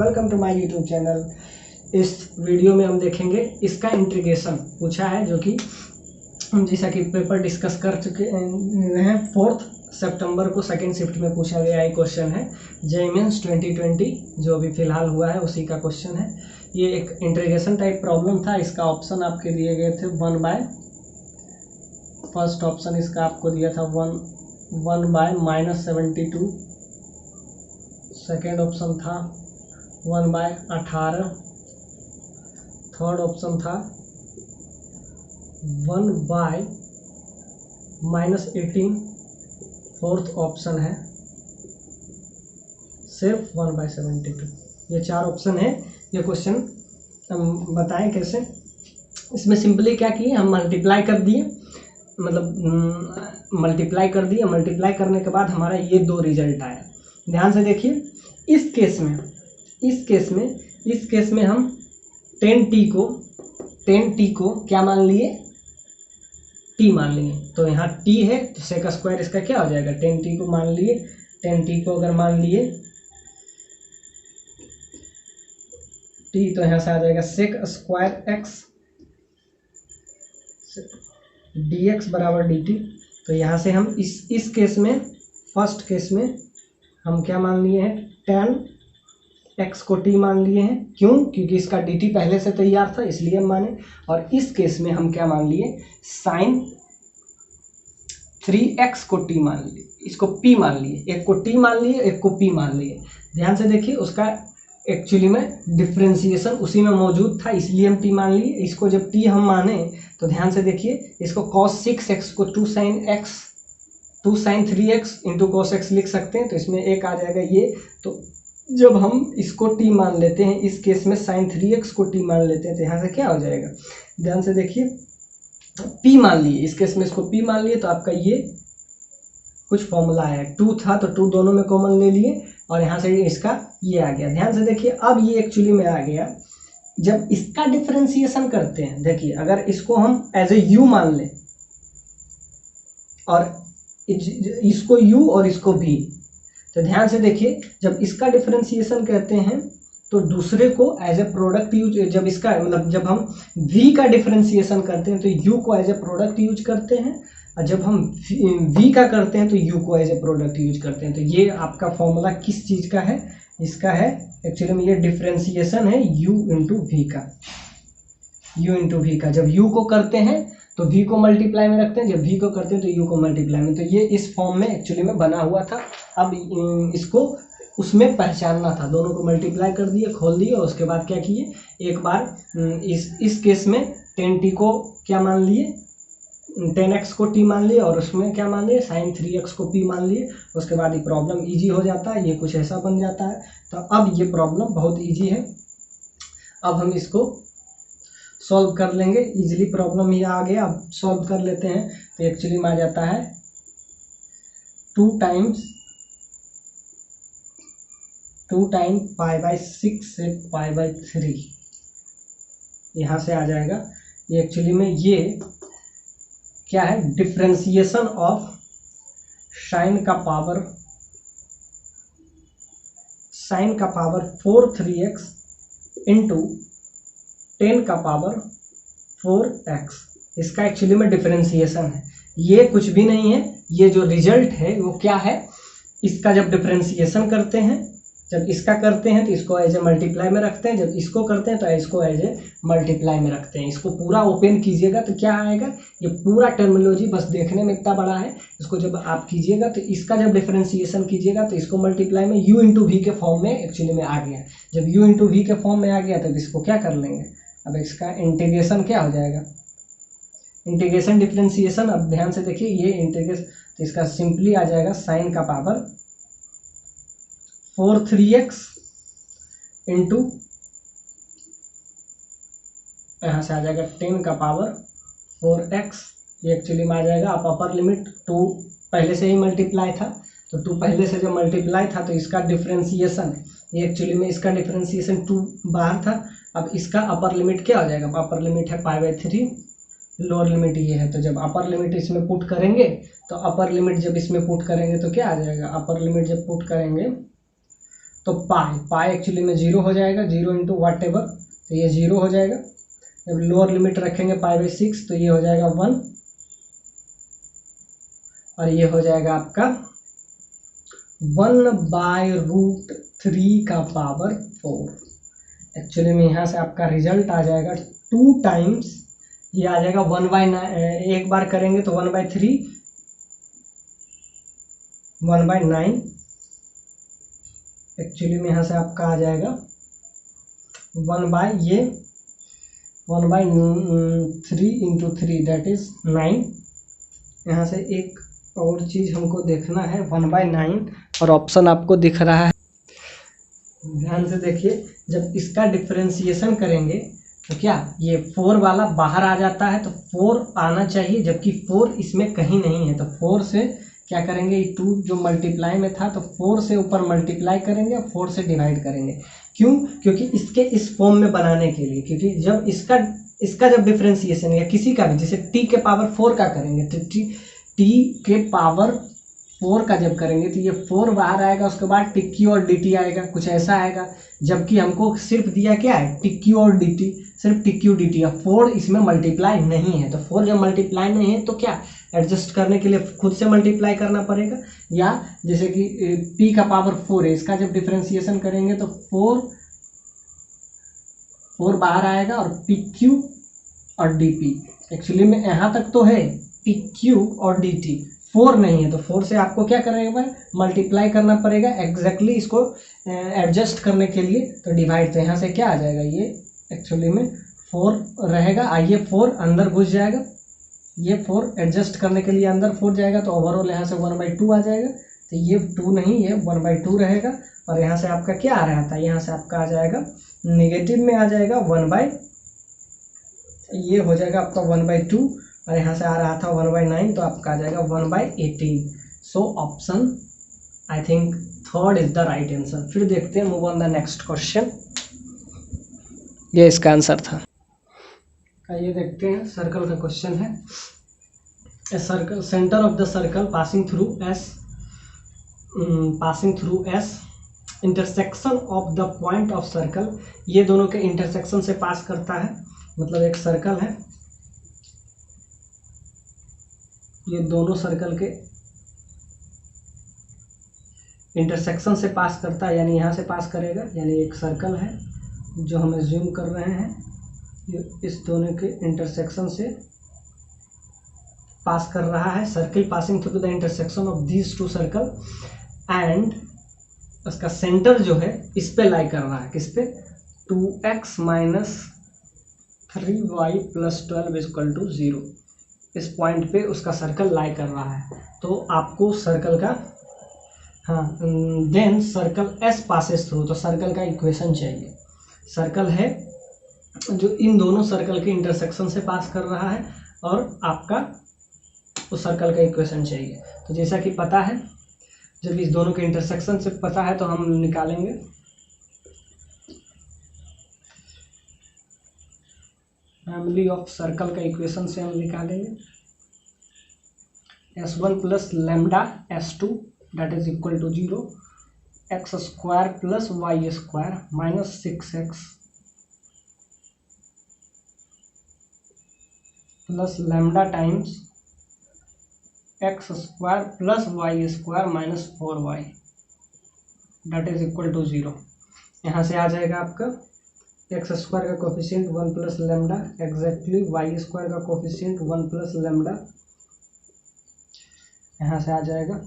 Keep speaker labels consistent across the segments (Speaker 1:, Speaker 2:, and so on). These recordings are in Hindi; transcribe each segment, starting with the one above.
Speaker 1: Welcome to my YouTube channel. इस वीडियो में हम देखेंगे इसका इंटीग्रेशन पूछा है, जो कि हम जैसा कि पेपर डिस्कस कर चुके हैं। 4 सितंबर को सेकेंड शिफ्ट में पूछा गया ये क्वेश्चन है। जेईई मेंस 2020 जो अभी फिलहाल हुआ है उसी का क्वेश्चन है। ये एक इंटीग्रेशन टाइप प्रॉब्लम था। इसका ऑप्शन आपके दिए गए थे 1/, फर्स्ट ऑप्शन इसका आपको दिया था 1/-72, सेकेंड ऑप्शन था 1/18, थर्ड ऑप्शन था 1/-18, फोर्थ ऑप्शन है सिर्फ 1/72। ये 4 ऑप्शन है। ये क्वेश्चन हम बताएं कैसे। इसमें सिंपली क्या किए, हम मल्टीप्लाई कर दिए, मतलब मल्टीप्लाई करने के बाद हमारा ये 2 रिजल्ट आया। ध्यान से देखिए, इस केस में हम 10t को क्या मान लिए, t मान लिए। तो यहाँ t है तो sec स्क्वायर इसका क्या हो जाएगा, 10t को मान लिए। 10t को अगर मान लिए t, तो यहाँ से आ जाएगा sec स्क्वायर x dx बराबर dt। तो यहाँ से हम इस केस में, फर्स्ट केस में हम क्या मान लिए हैं, tan x को t मान लिए हैं। क्यों? क्योंकि इसका dt पहले से तैयार था इसलिए हम माने। और इस केस में हम क्या मान लिए, sin 3x को t मान लिए, इसको p मान लिए। एक को t मान लिए, एक को p मान लिए। ध्यान से देखिए, उसका एक्चुअली में डिफ्रेंसिएशन उसी में मौजूद था इसलिए हम t मान लिए। इसको जब t हम माने तो ध्यान से देखिए, इसको cos 6x को 2 sin 3x into cos x लिख सकते हैं। तो इसमें एक आ जाएगा ये। तो जब हम इसको t मान लेते हैं, इस केस में sin 3x को t मान लेते हैं, तो यहाँ से क्या हो जाएगा, ध्यान से देखिए, p मान लिए। इस केस में इसको p मान लिए तो आपका ये कुछ फॉर्मूला है। 2 था तो 2 दोनों में कॉमन ले लिए और यहाँ से इसका ये आ गया। ध्यान से देखिए, अब ये एक्चुअली में आ गया। जब इसका डिफरेंशिएशन करते हैं, देखिए अगर इसको हम एज ए u मान लें और इसको u और इसको v, तो ध्यान से देखिए, जब इसका डिफरेंशिएशन कहते हैं तो दूसरे को एज ए प्रोडक्ट यूज, जब इसका मतलब जब हम v का डिफरेंशिएशन करते हैं तो u को एज ए प्रोडक्ट यूज करते हैं, और जब हम v का करते हैं तो u को एज ए प्रोडक्ट यूज करते हैं। तो ये आपका फॉर्मूला किस चीज़ का है, इसका है एक्चुअली में ये डिफरेंशिएशन है u इंटू v का। जब u को करते हैं तो v को मल्टीप्लाई में रखते हैं, जब v को करते हैं तो u को मल्टीप्लाई में। तो ये इस फॉर्म में एक्चुअली में बना हुआ था। अब इसको उसमें पहचानना था, दोनों को मल्टीप्लाई कर दिए, खोल दिए, और उसके बाद क्या किए, एक बार इस केस में 10t को क्या मान लिए, 10x को t मान लिए, और उसमें क्या मान लिए, sin 3x को p मान लिए। उसके बाद ये प्रॉब्लम इजी हो जाता है, ये कुछ ऐसा बन जाता है। तो अब ये प्रॉब्लम बहुत इजी है। अब हम इसको सॉल्व कर लेंगे इजीली। प्रॉब्लम ये आ गया, अब सॉल्व कर लेते हैं। तो एक्चुअली में आ जाता है 2 टाइम्स π/6 से π/3, यहाँ से आ जाएगा। ये एक्चुअली में ये क्या है, डिफरेंशिएशन ऑफ sin का पावर 4 3x इंटू 10 का पावर 4x, इसका एक्चुअली में डिफरेंशिएशन है। ये कुछ भी नहीं है, ये जो रिजल्ट है वो क्या है, इसका जब डिफरेंशिएशन करते हैं, जब इसका करते हैं तो इसको एज ए मल्टीप्लाई में रखते हैं, जब इसको करते हैं तो इसको एज ए मल्टीप्लाई में रखते हैं। इसको पूरा ओपन कीजिएगा तो क्या आएगा, ये पूरा टर्मिनोलॉजी बस देखने में इतना बड़ा है। इसको जब आप कीजिएगा तो इसका जब डिफरेंशिएशन कीजिएगा तो इसको मल्टीप्लाई में u इंटू वी के फॉर्म में एक्चुअली में आ गया। जब u इंटू वी के फॉर्म में आ गया तब इसको क्या कर लेंगे, अब इसका इंटीग्रेशन क्या हो जाएगा, इंटीग्रेशन डिफरेंशिएशन। अब ध्यान से देखिए, ये इंटीग्रेशन, तो इसका सिंपली आ जाएगा sin का पावर 4 3x इंटू, यहाँ से आ जाएगा 10 का पावर 4x। ये एक्चुअली में आ जाएगा, आप अपर लिमिट 2 पहले से ही मल्टीप्लाई था, तो 2 पहले से जब मल्टीप्लाई था तो इसका डिफरेंशिएशन, ये एक्चुअली में इसका डिफरेंशिएशन 2 बाहर था। अब इसका अपर लिमिट क्या हो जाएगा, अपर लिमिट है π/3, लोअर लिमिट ये है। तो जब अपर लिमिट इसमें पुट करेंगे तो अपर लिमिट जब इसमें पुट करेंगे तो क्या आ जाएगा, अपर लिमिट जब पुट करेंगे तो पाई एक्चुअली में 0 हो जाएगा, 0 इंटू वाट एवर, तो ये 0 हो जाएगा। जब लोअर लिमिट रखेंगे पाई/6 तो ये हो जाएगा 1 और ये हो जाएगा आपका 1/√3 का पावर 4। एक्चुअली में यहाँ से आपका रिजल्ट आ जाएगा 2 टाइम्स, ये आ जाएगा 1/9, एक बार करेंगे तो 1/3, 1/9। एक्चुअली में यहाँ से आपका आ जाएगा 1/3 इंटू 3 दैट इज 9। यहाँ से एक और चीज़ हमको देखना है, 1/9 और ऑप्शन आपको दिख रहा है, ध्यान से देखिए। जब इसका डिफरेंशिएशन करेंगे तो क्या ये 4 वाला बाहर आ जाता है, तो 4 आना चाहिए, जबकि 4 इसमें कहीं नहीं है। तो 4 से क्या करेंगे, ये 2 जो मल्टीप्लाई में था तो 4 से ऊपर मल्टीप्लाई करेंगे और 4 से डिवाइड करेंगे। क्यों? क्योंकि इसके इस फॉर्म में बनाने के लिए, क्योंकि जब इसका जब डिफरेंशिएशन या किसी का भी, जैसे t के पावर 4 का करेंगे तो t के पावर 4 का जब करेंगे तो ये 4 बाहर आएगा, उसके बाद टिक्की और dt आएगा, कुछ ऐसा आएगा। जबकि हमको सिर्फ दिया क्या है, टिक्की और dt, सिर्फ टिक्की और dt है, 4 इसमें मल्टीप्लाई नहीं है। तो 4 जब मल्टीप्लाई नहीं है तो क्या एडजस्ट करने के लिए खुद से मल्टीप्लाई करना पड़ेगा, या जैसे कि p का पावर 4 है, इसका जब डिफरेंशिएशन करेंगे तो 4 बाहर आएगा और pq और dp। एक्चुअली में यहाँ तक तो है pq और dt, 4 नहीं है, तो 4 से आपको क्या करेगा, मल्टीप्लाई करना पड़ेगा एग्जैक्टली इसको एडजस्ट करने के लिए। तो डिवाइड, तो यहाँ से क्या आ जाएगा, ये एक्चुअली में 4 रहेगा, आइए 4 अंदर घुस जाएगा, ये 4 एडजस्ट करने के लिए अंदर 4 जाएगा, तो ओवरऑल यहाँ से 1/2 आ जाएगा। तो ये 2 नहीं, ये 1/2 रहेगा। और यहाँ से आपका क्या आ रहा था, यहाँ से आपका आ जाएगा नेगेटिव में आ जाएगा 1/, ये हो जाएगा आपका 1/2, और यहाँ से आ रहा था 1/9, तो आपका आ जाएगा 1/18। So option I think 3rd is the right answer. फिर देखते हैं, move on the next question. ये इसका आंसर था। ये देखते हैं, सर्कल का क्वेश्चन है। A circle, centre of the circle passing through S, intersection of the point of circle, ये दोनों के इंटरसेक्शन से पास करता है। मतलब एक सर्कल है, ये दोनों सर्कल के इंटरसेक्शन से पास करता है, यानी यहाँ से पास करेगा। यानी एक सर्कल है जो हम एज्यूम कर रहे हैं, इस दोनों के इंटरसेक्शन से पास कर रहा है। Circle passing through the intersection of these 2 circle, and उसका सेंटर जो है इस पे लाई कर रहा है, किस पे, 2x - 3y + 12 = 0। इस पॉइंट पे उसका सर्कल लाई कर रहा है। तो आपको सर्कल का, then circle S passes through, तो सर्कल का इक्वेशन चाहिए। सर्कल है जो इन दोनों सर्कल के इंटरसेक्शन से पास कर रहा है, और आपका उस सर्कल का इक्वेशन चाहिए। तो जैसा कि पता है, जब इस दोनों के इंटरसेक्शन से पता है तो हम निकालेंगे। फैमिली ऑफ सर्कल का इक्वेशन से हम निकालेंगे s1 + lambda s2 that is equal to 0, x² + y² - 6x plus lambda times x² + y² - 4y that is equal to 0। यहाँ से आ जाएगा आपका x² का कोफिशिएंट 1 + लैम्डा, एग्जैक्टली y² का कोफिशिएंट 1 + लैम्डा, यहाँ से आ जाएगा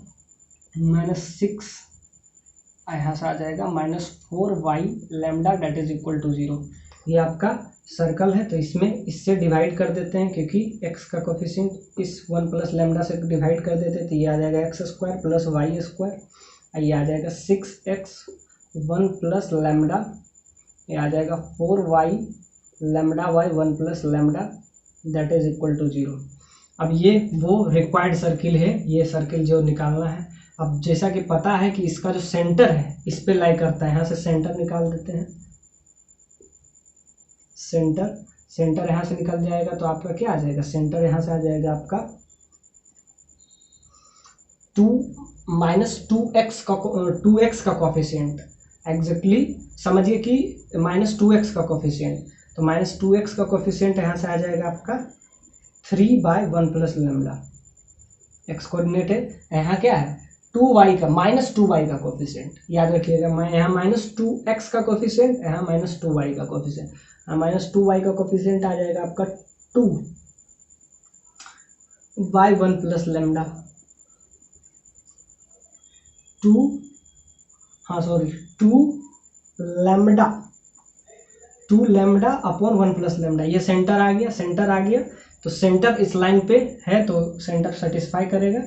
Speaker 1: -6, यहाँ से आ जाएगा -4y lambda that is equal to 0। ये आपका सर्कल है, तो इसमें इससे डिवाइड कर देते हैं, क्योंकि x का कोफिशिएंट इस 1 + लैम्डा से डिवाइड कर देते हैं, तो ये आ जाएगा x² + y², ये आ जाएगा 6x 1 + लैम्डा, ये आ जाएगा 4y lambda y 1 + lambda that is equal to 0। अब ये वो रिक्वायर्ड सर्किल है, ये सर्किल जो निकालना है। अब जैसा कि पता है कि इसका जो सेंटर है इस पे लाई करता है, यहाँ से सेंटर निकाल देते हैं। सेंटर यहाँ से निकल जाएगा, तो आपका क्या आ जाएगा, सेंटर यहाँ से आ जाएगा आपका 2 - 2x का कोफिशिएंट, एग्जैक्टली समझिए कि -2x का कोफिशिएंट, तो -2x का कोफिशिएंट यहाँ से आ जाएगा आपका 3/1 प्लस लेमडा। एक्स कोऑर्डिनेट है, यहाँ क्या है 2y का -2y का कोफिशिएंट, याद रखिएगा। यहाँ -2x का कोफिशिएंट, यहाँ -2y का कोफिशिएंट, -2y का कोफिशिएंट आ जाएगा आपका 2/1 plus lambda, 2 lambda upon 1 plus lambda. ये सेंटर आ गया, सेंटर आ गया, तो सेंटर इस लाइन पे है तो सेंटर सेटिस्फाई करेगा।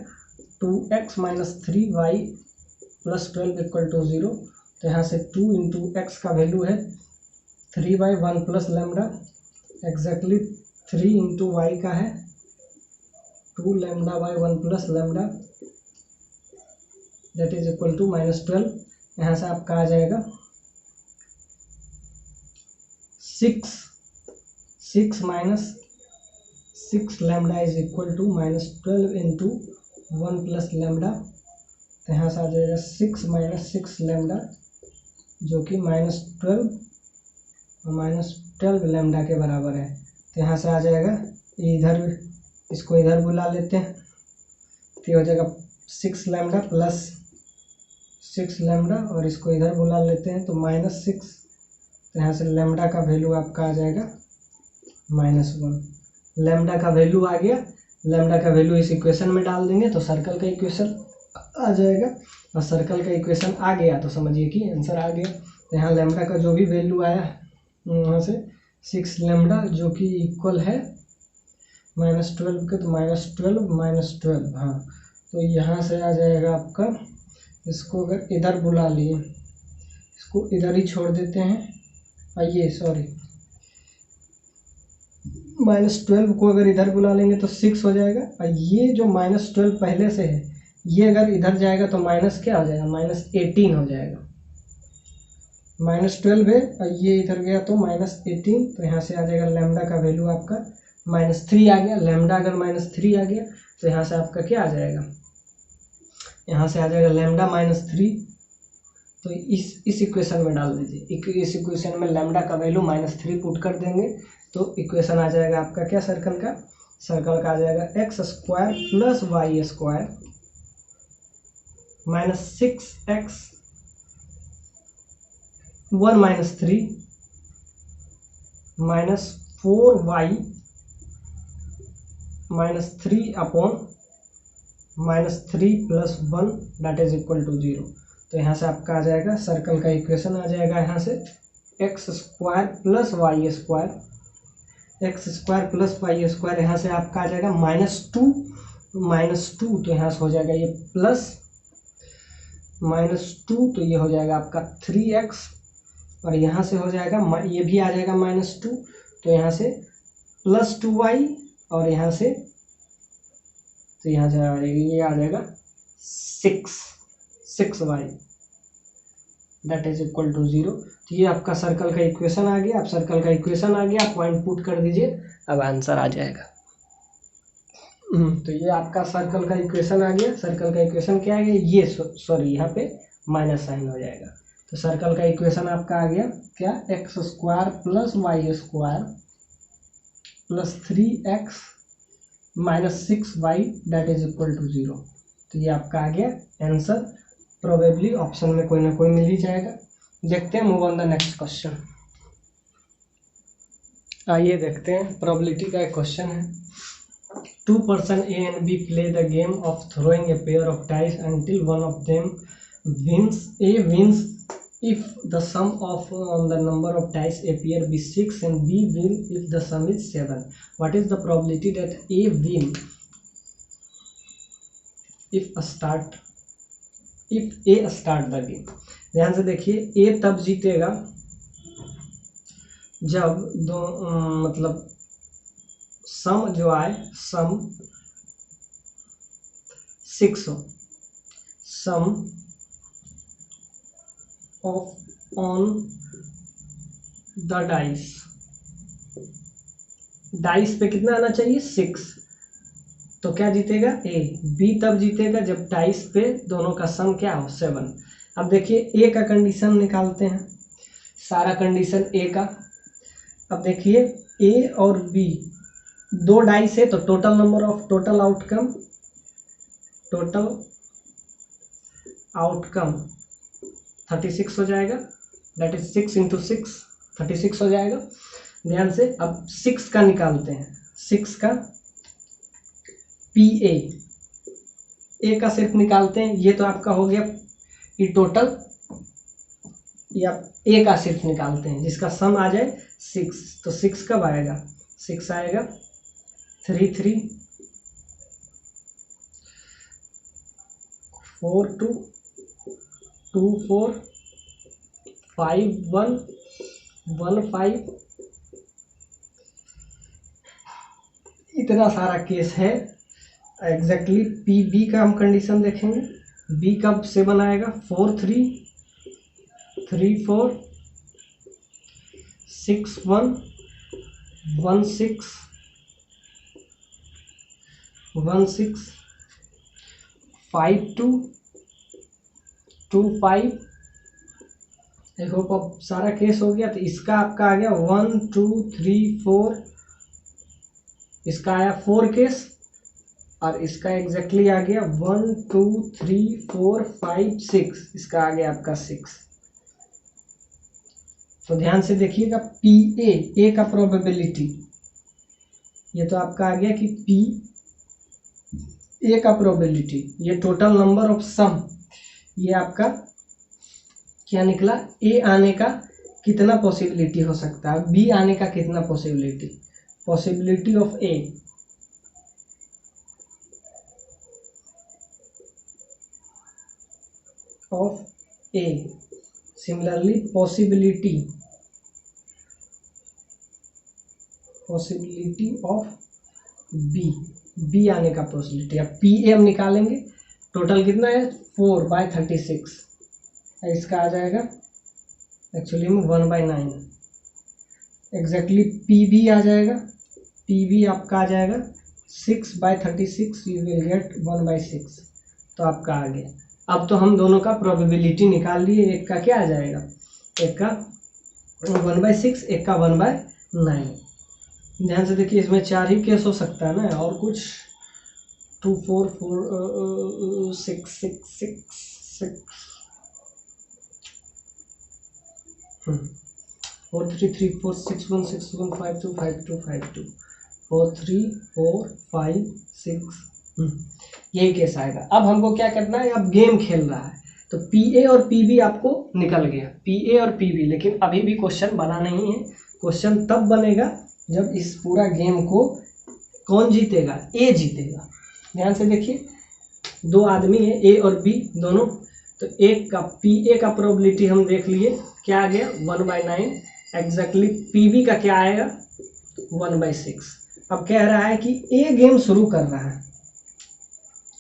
Speaker 1: 2x minus 3y plus 12 equal to 0, तो यहाँ से 2 इंटू एक्स का वैल्यू है 3/1 plus lambda, exactly 3 into y का है 2 lambda by 1 plus lambda, that is equal to -12। यहाँ से आपका आ जाएगा 6 minus 6 lambda is equal to -12 into 1 plus lambda, तो यहाँ से आ जाएगा 6 माइनस 6 लेमडा जो कि -12 और -12 लेमडा के बराबर है। तो यहाँ से आ जाएगा, इधर इसको इधर बुला लेते हैं, तो ये हो जाएगा 6 लैम्डा प्लस 6 लैम्डा, और इसको इधर बुला लेते हैं तो -6, तो यहाँ से लैम्डा का वैल्यू आपका आ जाएगा -1। लैम्डा का वैल्यू आ गया, लैम्डा का वैल्यू इस इक्वेशन में डाल देंगे तो सर्कल का इक्वेशन आ जाएगा, और सर्कल का इक्वेशन आ गया तो समझिए कि आंसर आ गया। तो यहाँ लैम्डा का जो भी वैल्यू आया वहाँ से 6 लैम्डा जो कि इक्वल है -12 के, तो -12 हाँ, तो यहाँ से आ जाएगा आपका, इसको अगर इधर बुला लिए, इसको इधर ही छोड़ देते हैं, ये सॉरी -12 को अगर इधर बुला लेंगे तो 6 हो जाएगा, और ये जो -12 पहले से है ये अगर इधर जाएगा तो माइनस क्या हो जाएगा, -18 हो जाएगा। -12 है और ये इधर गया तो -18, तो यहाँ से आ जाएगा लैम्डा का वैल्यू आपका -3 आ गया। लैम्डा अगर -3 आ गया तो यहाँ से आपका क्या आ जाएगा, यहाँ से आ जाएगा लैम्डा -3, तो इस इक्वेशन में डाल दीजिए। इस इक्वेशन में लैम्डा का वैल्यू -3 पुट कर देंगे तो इक्वेशन आ जाएगा आपका क्या, सर्कल का आ जाएगा x² plus y² -6x 1 - 3 -4y -3 upon -3 plus 1 that is equal to 0। तो यहाँ से आपका आ जाएगा, सर्कल का इक्वेशन आ जाएगा यहाँ से x² plus y², x² plus y², यहाँ से आपका आ जाएगा -2, तो यहाँ से हो जाएगा ये प्लस -2, तो ये हो जाएगा आपका 3x, और यहाँ से हो जाएगा ये भी आ जाएगा -2, तो यहाँ से प्लस 2y, और यहाँ से तो यहाँ से ये आ जाएगा 6y that is equal to 0। तो ये आपका सर्कल का इक्वेशन आ गया। अब सर्कल का इक्वेशन आ गया, पॉइंट पुट कर दीजिए, अब आंसर आ जाएगा। तो ये आपका सर्कल का इक्वेशन आ गया। सर्कल का इक्वेशन क्या आ गया, ये सॉरी यहाँ पे माइनस साइन हो जाएगा। तो सर्कल का इक्वेशन आपका आ गया क्या, x² plus y² plus 3x minus 6y that is equal to 0। तो ये आपका आ गया आंसर। प्रोबेबली ऑप्शन में कोई ना कोई मिल ही जाएगा। देखते हैं, move on the next question. आइए देखते हैं, प्रोबेबिलिटी का एक क्वेश्चन है। 2 person A and B play the game of throwing a pair of dice until one of them wins. A wins if the sum of the number of dice appear be 6 and B win if the sum is 7. What is the probability that A win if A start the game? ध्यान से देखिए, A तब जीतेगा जब दो मतलब सम जो आए, सम 6 हो, सम ऑफ ऑन द डाइस पे कितना आना चाहिए, 6, तो क्या जीतेगा A। B तब जीतेगा जब डाइस पे दोनों का सम क्या हो, 7। अब देखिए ए का कंडीशन निकालते हैं, सारा कंडीशन ए का। अब देखिए ए और बी दो डाइस है तो total number of total outcome 36 हो जाएगा, दैट इज 6 × 6 36 हो जाएगा। ध्यान से अब 6 का निकालते हैं, 6 का पी ए का सिर्फ निकालते हैं। ये तो आपका हो गया ये टोटल, या ए का सिर्फ निकालते हैं जिसका सम आ जाए 6। तो 6 कब आएगा, 6 आएगा 3 3 4 2 2 4 5 1 1 5। इतना सारा केस है। एग्जैक्टली पी बी का हम कंडीशन देखेंगे। बी कब 7 आएगा, 4 3 3 4 6 1 1 6 1 6 5 2 2 5। आई होप अब सारा केस हो गया। तो इसका आपका आ गया 1 2 3 4, इसका आया 4 केस, और इसका एग्जैक्टली आ गया 1 2 3 4 5 6, इसका आ गया आपका 6। तो ध्यान से देखिएगा पी ए का प्रोबेबिलिटी, ये तो आपका आ गया कि पी ए का प्रोबेबिलिटी, ये टोटल नंबर ऑफ सम, ये आपका क्या निकला, ए आने का कितना पॉसिबिलिटी हो सकता है, बी आने का कितना possibility of A similarly possibility of B आने का पॉसिबिलिटी। अब पी ए हम निकालेंगे, टोटल कितना है 4/36, इसका आ जाएगा एक्चुअली में 1/9। एग्जैक्टली पी बी आ जाएगा, पी बी आपका आ जाएगा 6/36, यू विल गेट 1/6। तो आपका आ गया। अब तो हम दोनों का प्रोबेबिलिटी निकाल लिए। एक का क्या आ जाएगा, एक का 1/6, एक का 1/9। ध्यान से देखिए इसमें 4 ही केस हो सकता है ना, और कुछ 2 4 4 6 6 6 6 4 3 3 4 6 1 6 1 5 2 5 2 5 2 4 3 4 5 6। यही केस आएगा। अब हमको क्या करना है, अब गेम खेल रहा है तो पी ए और पी बी आपको निकल गया, पी ए और पी बी। लेकिन अभी भी क्वेश्चन बना नहीं है। क्वेश्चन तब बनेगा जब इस पूरा गेम को कौन जीतेगा, ए जीतेगा। ध्यान से देखिए दो आदमी है ए और बी दोनों, तो एक का पी ए का प्रोबेबिलिटी हम देख लिए, क्या आ गया 1/9। एग्जैक्टली पी बी का क्या आएगा 1/6। अब कह रहा है कि ए गेम शुरू कर रहा है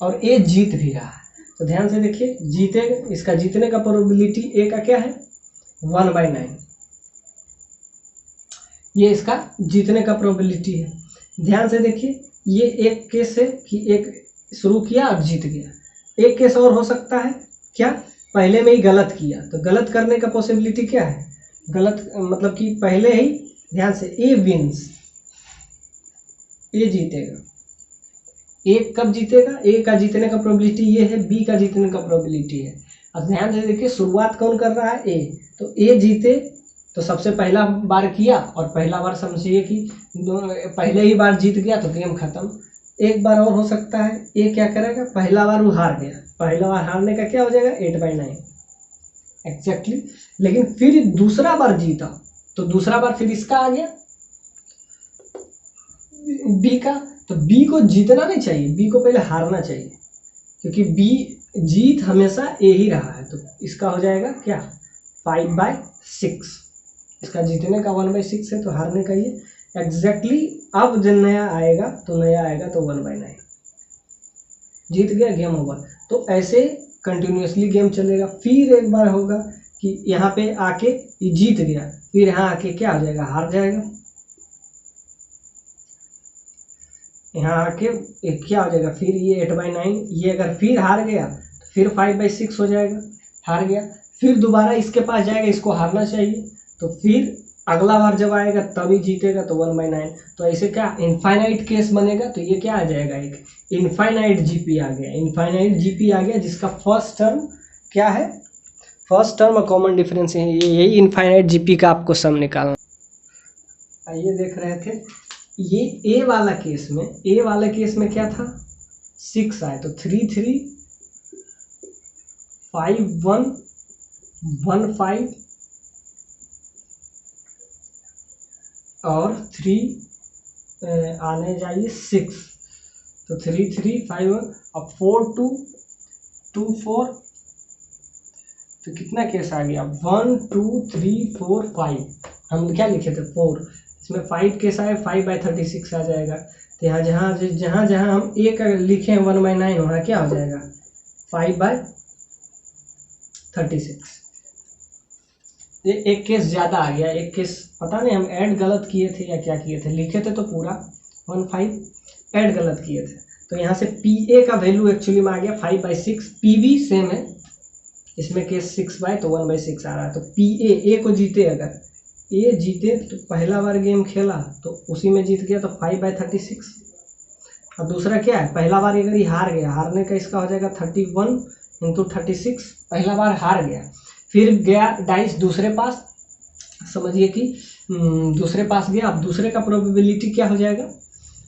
Speaker 1: और ए जीत भी रहा है। तो ध्यान से देखिए जीतेगा, इसका जीतने का प्रोबेबिलिटी ए का क्या है 1/9, ये इसका जीतने का प्रोबेबिलिटी है। ध्यान से देखिए ये एक केस है कि एक शुरू किया और जीत गया। एक केस और हो सकता है क्या, पहले में ही गलत किया, तो गलत करने का पॉसिबिलिटी क्या है, गलत मतलब कि पहले ही, ध्यान से ए विंस, ए जीतेगा। ए कब जीतेगा, ए का जीतने का प्रोबेबिलिटी ये है, बी का जीतने का प्रोबेबिलिटी है। अब ध्यान से देखिए शुरुआत कौन कर रहा है, ए, तो ए जीते तो सबसे पहला बार किया, और पहला बार समझिए कि पहले ही बार जीत गया तो गेम खत्म। एक बार और हो सकता है, ए क्या करेगा, पहला बार वो हार गया, पहला बार हारने का क्या हो जाएगा 8/9 एग्जैक्टली। लेकिन फिर दूसरा बार जीता तो दूसरा बार फिर इसका आ गया बी का, तो बी को जीतना नहीं चाहिए, बी को पहले हारना चाहिए, क्योंकि बी जीत हमेशा ए ही रहा है। तो इसका हो जाएगा क्या 5/6, इसका जीतने का 1/6 है, तो हारने का ये एग्जैक्टली। अब जब नया आएगा तो 1/9, जीत गया, गेम ओवर। तो ऐसे कंटिन्यूसली गेम चलेगा। फिर एक बार होगा कि यहाँ पे आके ये जीत गया, फिर यहाँ आके क्या हो जाएगा, हार जाएगा। यहाँ आके क्या हो जाएगा, फिर ये 8/9, ये अगर फिर हार गया तो फिर 5/6 हो जाएगा। हार गया। फिर दोबारा इसके पास जाएगा, इसको हारना चाहिए, तो फिर अगला बार जब आएगा तभी जीतेगा, तो 1/9। तो ऐसे क्या इनफाइनाइट केस बनेगा, तो ये क्या आ जाएगा, एक इनफाइनाइट जीपी आ गया, इनफाइनाइट जीपी आ गया, जिसका फर्स्ट टर्म क्या है, फर्स्ट टर्म कॉमन डिफरेंस है। यही इनफाइनाइट जीपी का आपको सम निकालना। आइए देख रहे थे ये ए वाला केस में क्या था, 6 आए, तो 3 3 5 1 1 5 और 3 आने जाइए 6, तो 3 3 5 1, अब 4 2 2 4, तो कितना केस आ गया, 1 2 3 4 5, हम क्या लिखे थे 4, इसमें 5 केस आए, 5/36 आ जाएगा। तो यहाँ जहाँ जहाँ हम ए का लिखे हैं 1/9, वहाँ क्या हो जाएगा 5/36। ये एक केस ज़्यादा आ गया, एक केस पता नहीं हम ऐड गलत किए थे या क्या किए थे, लिखे थे तो पूरा 15, ऐड गलत किए थे। तो यहाँ से पी ए का वैल्यू एक्चुअली में आ गया 5/6, पी बी सेम है, इसमें केस 6 तो 1/6 आ रहा है। तो पी ए को जीते, अगर ए जीते तो पहला बार गेम खेला तो उसी में जीत गया, तो 5/36। और दूसरा क्या है, पहला बार अगर ये हार गया, हारने का इसका हो जाएगा 31 × 36, पहला बार हार गया, फिर गया डाइस दूसरे पास, समझिए कि दूसरे पास गया, अब दूसरे का प्रोबेबिलिटी क्या हो जाएगा,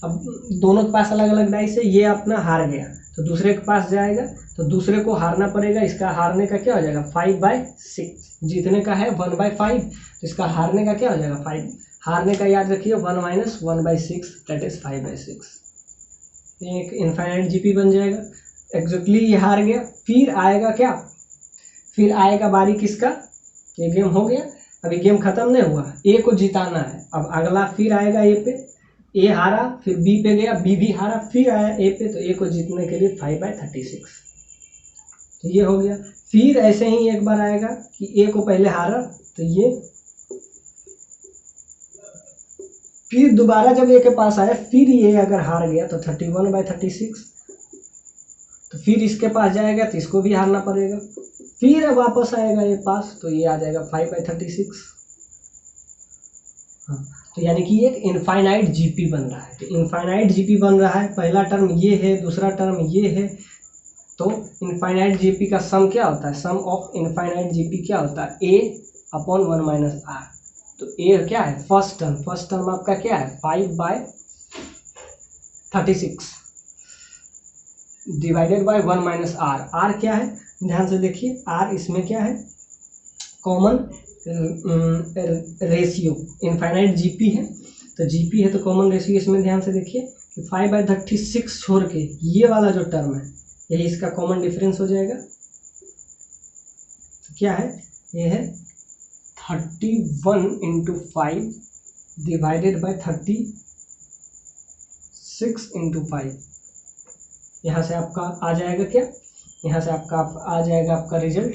Speaker 1: अब दोनों के पास अलग अलग डाइस है, ये अपना हार गया तो दूसरे के पास जाएगा, तो दूसरे को हारना पड़ेगा, इसका हारने का क्या हो जाएगा 5/6, जीतने का है 1/5, तो इसका हारने का क्या हो जाएगा 5, हारने का याद रखिए 1 - 1/6 दैट इज 5/6। ये एक इनफाइनाइट जीपी बन जाएगा। एग्जैक्टली ये हार गया, फिर आएगा क्या, फिर आएगा बारी किसका, ये गेम हो गया, अभी गेम खत्म नहीं हुआ, ए को जिताना है, अब अगला फिर आएगा ए पे, ए हारा, फिर बी पे गया, बी भी हारा, फिर आया ए पे, तो ए को जीतने के लिए 5/36, तो ये हो गया। फिर ऐसे ही एक बार आएगा कि ए को पहले हारा, तो ये फिर दोबारा जब ए के पास आया, फिर ये अगर हार गया तो 31/36, तो फिर इसके पास जाएगा तो इसको भी हारना पड़ेगा, फिर वापस आएगा ये पास, तो ये आ जाएगा 5/36। हाँ, तो यानी कि एक इनफाइनाइट जीपी बन रहा है। तो इनफाइनाइट जीपी बन रहा है, पहला टर्म ये है, दूसरा टर्म ये है, तो इनफाइनाइट जीपी का सम क्या होता है, सम ऑफ इनफाइनाइट जीपी क्या होता है, a/1 - r। तो ए क्या है, फर्स्ट टर्म आपका क्या है 5/36 डिवाइडेड बाय 1 - r। r क्या है, ध्यान से देखिए, r इसमें क्या है, कॉमन रेशियो, इनफाइनाइट जीपी है, तो जीपी है तो कॉमन रेशियो, इसमें ध्यान से देखिए कि 5/36 छोड़ के ये वाला जो टर्म है, यही इसका कॉमन डिफरेंस हो जाएगा। तो क्या है, ये है 31 × 5 डिवाइडेड बाय 36 × 5। यहाँ से आपका आ जाएगा क्या, यहाँ से आपका आ जाएगा आपका रिजल्ट,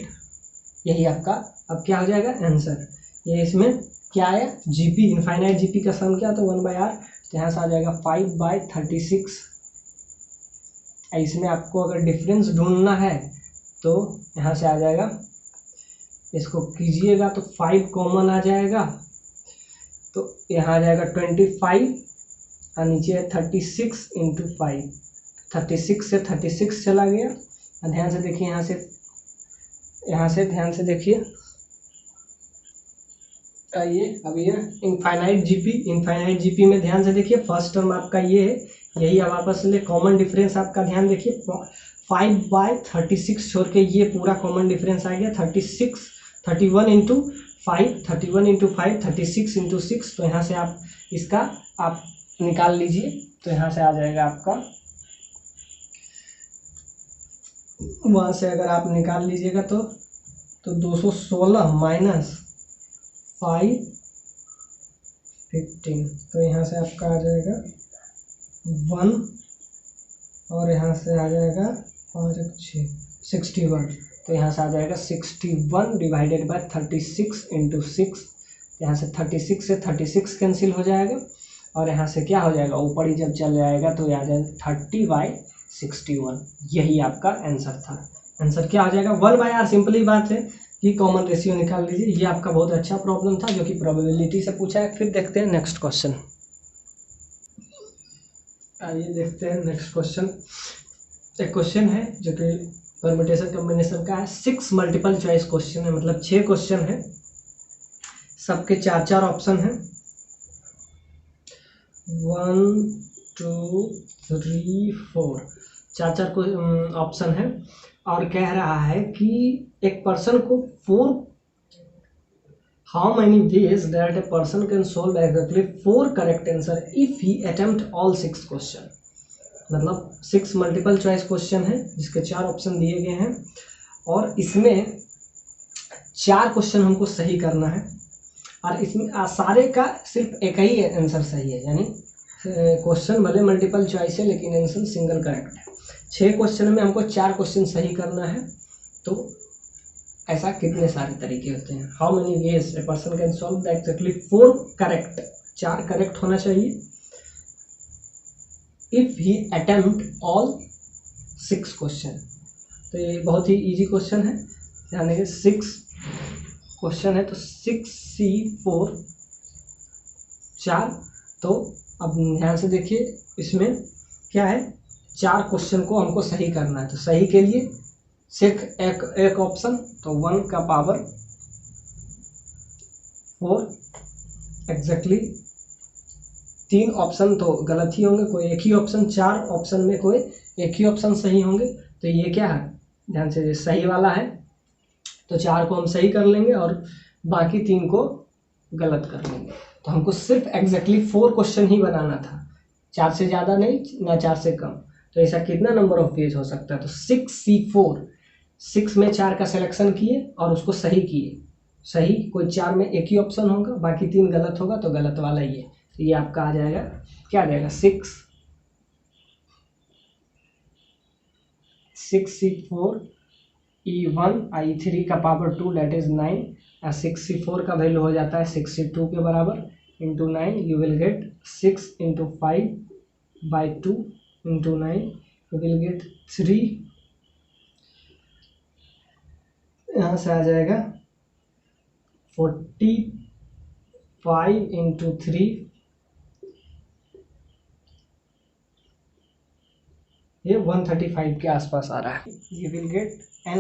Speaker 1: यही आपका अब क्या हो जाएगा आंसर। ये इसमें क्या आया, जीपी इनफाइनाइट जीपी का सम क्या, तो 1/r, तो यहाँ से आ जाएगा 5/36। इसमें आपको अगर डिफरेंस ढूंढना है तो यहाँ से आ जाएगा, इसको कीजिएगा तो 5 कॉमन आ जाएगा, तो यहाँ आ जाएगा 25 और नीचे है 36 × 5, 36 से 36 चला गया। ध्यान से देखिए, यहाँ से ध्यान से देखिए, आइए अब ये इनफाइनाइट जीपी में ध्यान से देखिए, फर्स्ट टर्म आपका ये है, यही अब वापस ले, कॉमन डिफरेंस आपका ध्यान देखिए 5/36 छोड़ के ये पूरा कॉमन डिफरेंस आ गया 31 × 5, 36 × 6। तो यहाँ से आप इसका आप निकाल लीजिए, तो यहाँ से आ जाएगा आपका, वहाँ से अगर आप निकाल लीजिएगा तो 216 - 515, तो यहाँ से आपका आ जाएगा 1 और यहाँ से आ जाएगा 5 × 6 61, तो यहाँ से आ जाएगा 61 डिवाइडेड बाय 36 × 6। यहाँ से 36 से 36 कैंसिल हो जाएगा, और यहाँ से क्या हो जाएगा, ऊपर ही जब चल जाएगा तो आ जाएगा 30/61, यही आपका आंसर था। आंसर क्या आ जाएगा 1/r। सिंपली बात है कि कॉमन रेशियो निकाल लीजिए। ये आपका बहुत अच्छा प्रॉब्लम था जो कि प्रोबेबिलिटी से पूछा है। फिर देखते हैं नेक्स्ट क्वेश्चन। आइए देखते हैं नेक्स्ट क्वेश्चन। एक क्वेश्चन है जो कि परम्यूटेशन कॉम्बिनेशन का है। 6 मल्टीपल चॉइस क्वेश्चन है, मतलब 6 क्वेश्चन है, सबके 4-4 ऑप्शन है। 1 2 3 4 4 ऑप्शन है। और कह रहा है कि एक पर्सन को 4 how many ways that a person can solve exactly 4 correct answer if he attempt all 6 question. मतलब 6 मल्टीपल चॉइस क्वेश्चन है जिसके 4 ऑप्शन दिए गए हैं और इसमें 4 क्वेश्चन हमको सही करना है और इसमें सारे का सिर्फ एक ही आंसर सही है, यानी क्वेश्चन भले मल्टीपल चॉइस है लेकिन आंसर सिंगल करेक्ट है। 6 क्वेश्चन में हमको 4 क्वेश्चन सही करना है। तो ऐसा कितने सारे तरीके होते हैं? How many ways a person can solve that exactly 4 correct, 4 correct होना चाहिए if he attempt all 6 question. तो ये बहुत ही इजी क्वेश्चन है, यानी कि 6 क्वेश्चन है तो 6C4 4। तो अब ध्यान से देखिए इसमें क्या है, 4 क्वेश्चन को हमको सही करना है। तो सही के लिए सिर्फ एक ऑप्शन, तो 1 का पावर 4 एग्जैक्टली। 3 ऑप्शन तो गलत ही होंगे, कोई एक ही ऑप्शन, 4 ऑप्शन में कोई एक ही ऑप्शन सही होंगे। तो ये क्या है, ध्यान से सही वाला है तो 4 को हम सही कर लेंगे और बाकी 3 को गलत कर लेंगे। तो हमको सिर्फ एग्जैक्टली 4 क्वेश्चन ही बनाना था, 4 से ज़्यादा नहीं ना 4 से कम। तो ऐसा कितना नंबर ऑफ पेज हो सकता है? तो 6C4, 6 में 4 का सिलेक्शन किए और उसको सही किए। सही कोई 4 में एक ही ऑप्शन होगा, बाकी 3 गलत होगा तो गलत वाला ही है। तो ये आपका आ जाएगा, क्या आ जाएगा, 6C4 E1 I3 का पावर 2 दैट इज 9। 6C4 का वैल्यू हो जाता है 62 के बराबर, into 9 you will get 6 into 5/2 into 9 you will get 3। यहाँ से आ जाएगा 45 इंटू 3, ये 135 के आसपास आ रहा है। You will get